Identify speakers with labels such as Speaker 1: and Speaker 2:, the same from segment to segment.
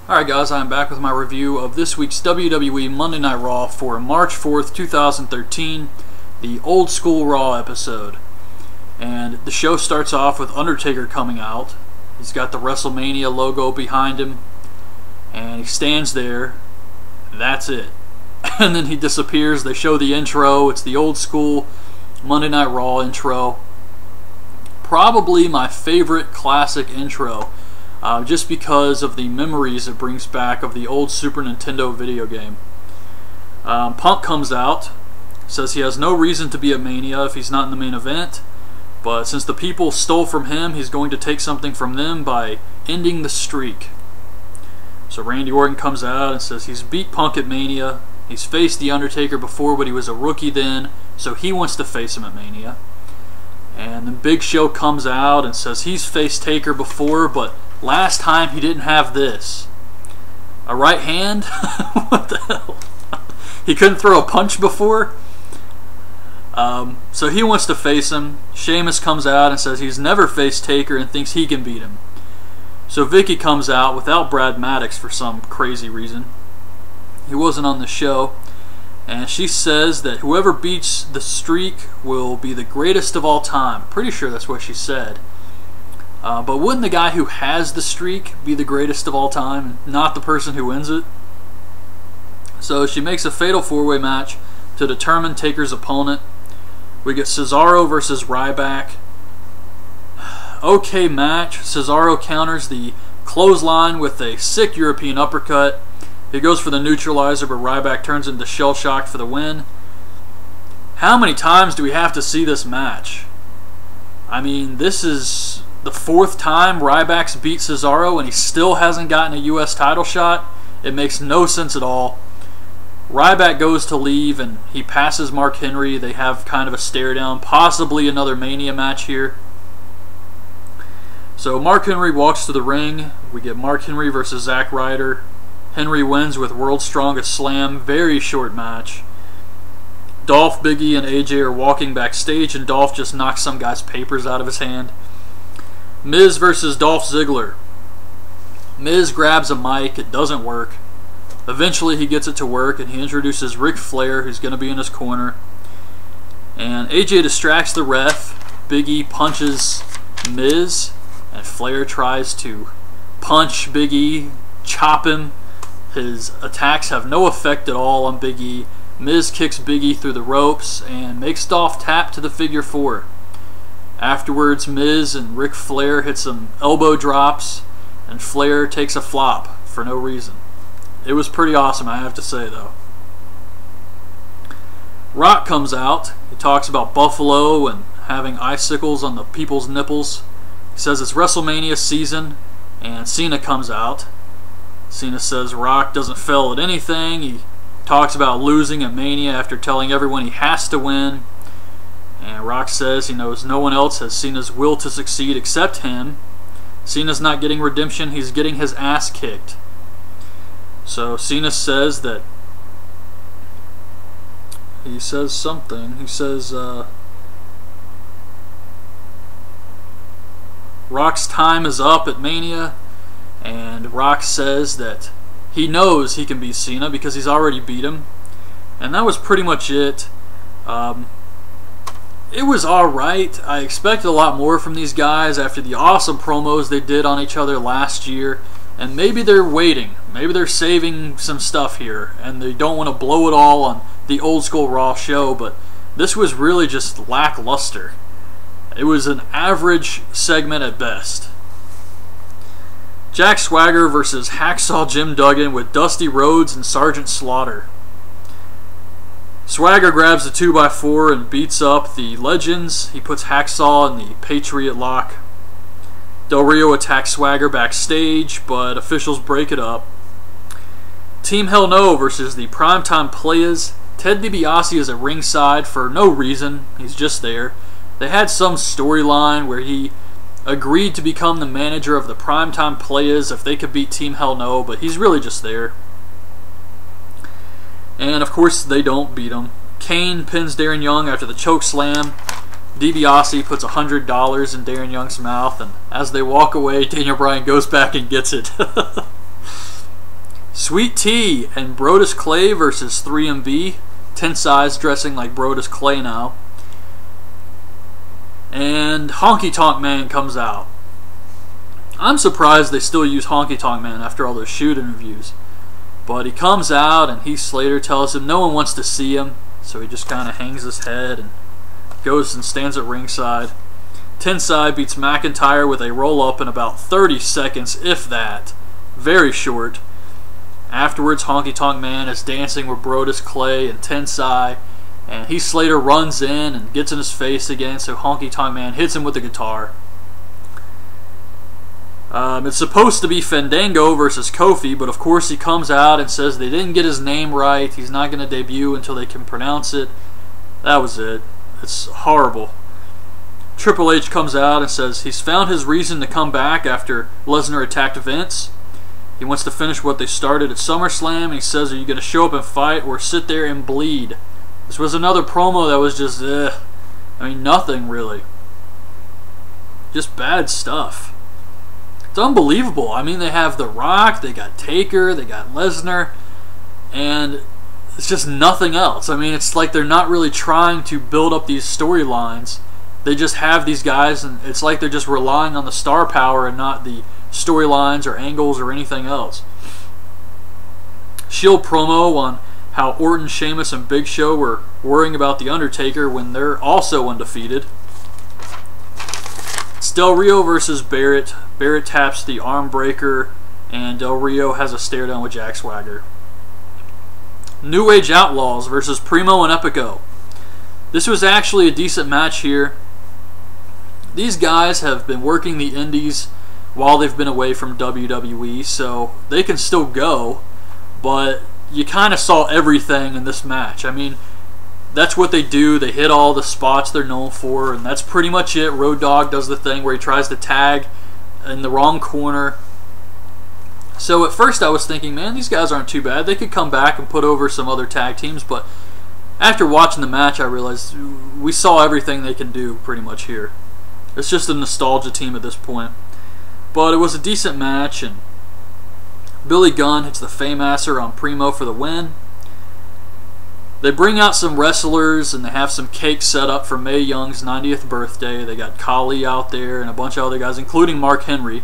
Speaker 1: Alright guys, I'm back with my review of this week's WWE Monday Night Raw for March 4th, 2013, the Old School Raw episode. And the show starts off with Undertaker coming out. He's got the WrestleMania logo behind him, and he stands there. That's it. And then he disappears. They show the intro. It's the old school Monday Night Raw intro. Probably my favorite classic intro. Just because of the memories it brings back of the old Super Nintendo video game. Punk comes out, says he has no reason to be at Mania if he's not in the main event, but since the people stole from him, he's going to take something from them by ending the streak. So Randy Orton comes out and says he's beat Punk at Mania, he's faced The Undertaker before, but he was a rookie then, so he wants to face him at Mania. And then Big Show comes out and says he's faced Taker before, but last time he didn't have this. A right hand? What the hell? He couldn't throw a punch before? So he wants to face him. Sheamus comes out and says he's never faced Taker and thinks he can beat him. So Vicky comes out without Brad Maddox for some crazy reason. He wasn't on the show. And she says that whoever beats the streak will be the greatest of all time. Pretty sure that's what she said. But wouldn't the guy who has the streak be the greatest of all time, not the person who wins it? So she makes a fatal four-way match to determine Taker's opponent. We get Cesaro versus Ryback. Okay match. Cesaro counters the clothesline with a sick European uppercut. He goes for the neutralizer, but Ryback turns into shell shock for the win. How many times do we have to see this match? I mean, this is the fourth time Ryback's beat Cesaro and he still hasn't gotten a US title shot. It makes no sense at all. Ryback goes to leave and he passes Mark Henry. They have kind of a stare down, possibly another Mania match here. So Mark Henry walks to the ring. We get Mark Henry versus Zack Ryder. Henry wins with World's Strongest Slam. Very short match. Dolph, Biggie, and AJ are walking backstage and Dolph just knocks some guy's papers out of his hand. Miz versus Dolph Ziggler. Miz grabs a mic. It doesn't work. Eventually he gets it to work and he introduces Ric Flair, who's going to be in his corner. And AJ distracts the ref. Biggie punches Miz and Flair tries to punch Big E, chop him. His attacks have no effect at all on Big E. Miz kicks Big E through the ropes and makes Dolph tap to the figure four. Afterwards, Miz and Ric Flair hit some elbow drops, and Flair takes a flop for no reason. It was pretty awesome, I have to say, though. Rock comes out. He talks about Buffalo and having icicles on the people's nipples. He says it's WrestleMania season, and Cena comes out. Cena says Rock doesn't fail at anything. He talks about losing at Mania after telling everyone he has to win. And Rock says he knows no one else has Cena's will to succeed except him. Cena's not getting redemption, he's getting his ass kicked. So Cena says that he says something. He says Rock's time is up at Mania. And Rock says that he knows he can beat Cena because he's already beat him. And that was pretty much it. It was alright. I expected a lot more from these guys after the awesome promos they did on each other last year. And maybe they're waiting. Maybe they're saving some stuff here. And they don't want to blow it all on the Old School Raw show. But this was really just lackluster. It was an average segment at best. Jack Swagger versus Hacksaw Jim Duggan with Dusty Rhodes and Sergeant Slaughter. Swagger grabs the 2x4 and beats up the Legends. He puts Hacksaw in the Patriot lock. Del Rio attacks Swagger backstage, but officials break it up. Team Hell No versus the Primetime Players. Ted DiBiase is at ringside for no reason. He's just there. They had some storyline where he agreed to become the manager of the Primetime Players if they could beat Team Hell No, but he's really just there. And of course they don't beat him. Kane pins Darren Young after the choke slam. DiBiase puts $100 in Darren Young's mouth, and as they walk away, Daniel Bryan goes back and gets it. Sweet Tea and Brodus Clay versus 3MB. Tensai's dressing like Brodus Clay now. And Honky Tonk Man comes out. I'm surprised they still use Honky Tonk Man after all those shoot interviews. But he comes out and Heath Slater tells him no one wants to see him. So he just kind of hangs his head and goes and stands at ringside. Tensai beats McIntyre with a roll-up in about 30 seconds, if that. Very short. Afterwards, Honky Tonk Man is dancing with Brodus Clay and Tensai, and Heath Slater runs in and gets in his face again, so Honky Tonk Man hits him with the guitar. It's supposed to be Fandango versus Kofi, but of course he comes out and says they didn't get his name right, he's not going to debut until they can pronounce it. That was it. It's horrible. Triple H comes out and says he's found his reason to come back after Lesnar attacked Vince. He wants to finish what they started at SummerSlam, and he says, are you going to show up and fight or sit there and bleed? This was another promo that was just, nothing really. Just bad stuff. It's unbelievable. I mean, they have The Rock, they got Taker, they got Lesnar, and it's just nothing else. I mean, it's like they're not really trying to build up these storylines. They just have these guys, and it's like they're just relying on the star power and not the storylines or angles or anything else. Shield promo on how Orton, Sheamus, and Big Show were worrying about The Undertaker when they're also undefeated. It's Del Rio versus Barrett. Barrett taps the arm breaker, and Del Rio has a stare down with Jack Swagger. New Age Outlaws versus Primo and Epico. This was actually a decent match here. These guys have been working the indies while they've been away from WWE, so they can still go, but you kind of saw everything in this match. I mean, that's what they do. They hit all the spots they're known for, and that's pretty much it. Road Dogg does the thing where he tries to tag in the wrong corner. So at first I was thinking, man, these guys aren't too bad. They could come back and put over some other tag teams, but after watching the match, I realized we saw everything they can do pretty much here. It's just a nostalgia team at this point. But it was a decent match, and Billy Gunn hits the Fameasser on Primo for the win. They bring out some wrestlers, and they have some cake set up for Mae Young's 90th birthday. They got Khali out there and a bunch of other guys, including Mark Henry.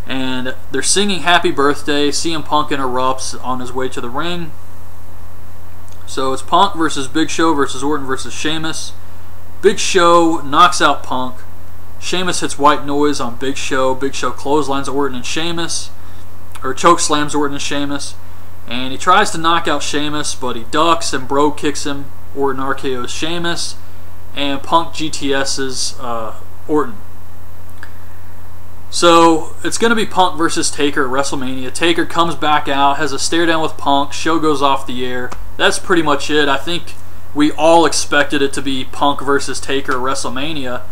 Speaker 1: And they're singing Happy Birthday. CM Punk interrupts on his way to the ring. So it's Punk versus Big Show versus Orton versus Sheamus. Big Show knocks out Punk. Sheamus hits white noise on Big Show. Big Show clotheslines Orton and Sheamus, or choke slams Orton and Sheamus. And he tries to knock out Sheamus, but he ducks and Bro kicks him. Orton RKO's Sheamus, and Punk GTS's Orton. So it's going to be Punk versus Taker at WrestleMania. Taker comes back out, has a stare down with Punk. Show goes off the air. That's pretty much it. I think we all expected it to be Punk versus Taker at WrestleMania.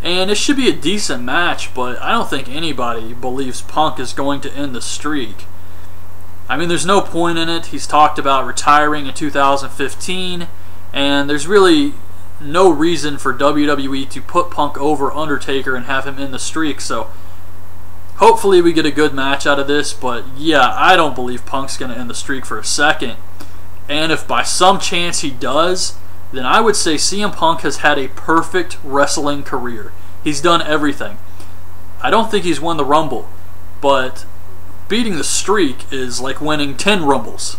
Speaker 1: And it should be a decent match, but I don't think anybody believes Punk is going to end the streak. I mean, there's no point in it. He's talked about retiring in 2015, and there's really no reason for WWE to put Punk over Undertaker and have him end the streak. So hopefully we get a good match out of this, but yeah, I don't believe Punk's going to end the streak for a second. And if by some chance he does, then I would say CM Punk has had a perfect wrestling career. He's done everything. I don't think he's won the Rumble, but beating the streak is like winning 10 Rumbles.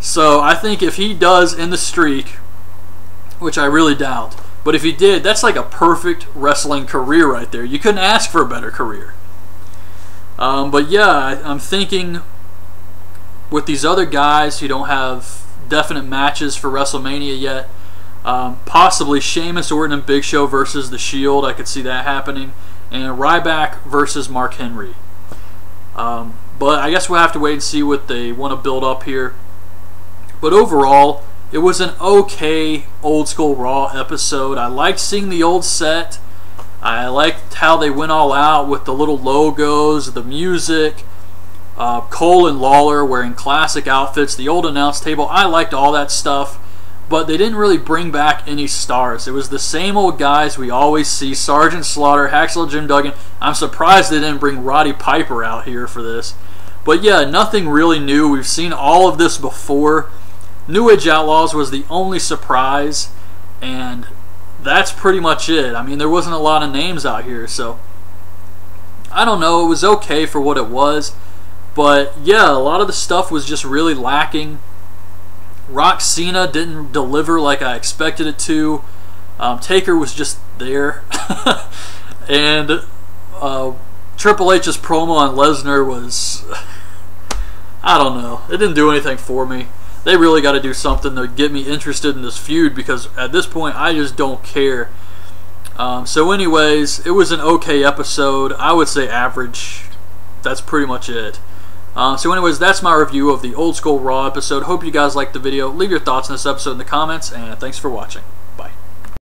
Speaker 1: So I think if he does end the streak, which I really doubt, but if he did, that's like a perfect wrestling career right there. You couldn't ask for a better career. But yeah, I'm thinking with these other guys who don't have definite matches for WrestleMania yet, possibly Sheamus, Orton, and Big Show versus The Shield. I could see that happening. And Ryback versus Mark Henry. But I guess we'll have to wait and see what they want to build up here. But overall, it was an okay old school Raw episode. I liked seeing the old set. I liked how they went all out with the little logos, the music. Cole and Lawler wearing classic outfits, the old announce table. I liked all that stuff. But they didn't really bring back any stars. It was the same old guys we always see. Sergeant Slaughter, Hacksaw Jim Duggan. I'm surprised they didn't bring Roddy Piper out here for this. But yeah, nothing really new. We've seen all of this before. New Age Outlaws was the only surprise, and that's pretty much it. I mean, there wasn't a lot of names out here, so I don't know. It was okay for what it was. But yeah, a lot of the stuff was just really lacking. Rock Cena didn't deliver like I expected it to. Taker was just there. And Triple H's promo on Lesnar was, I don't know. It didn't do anything for me. They really got to do something to get me interested in this feud, because at this point I just don't care. So anyways, it was an okay episode. I would say average. That's pretty much it. So anyways, that's my review of the Old School Raw episode. Hope you guys liked the video. Leave your thoughts on this episode in the comments, and thanks for watching.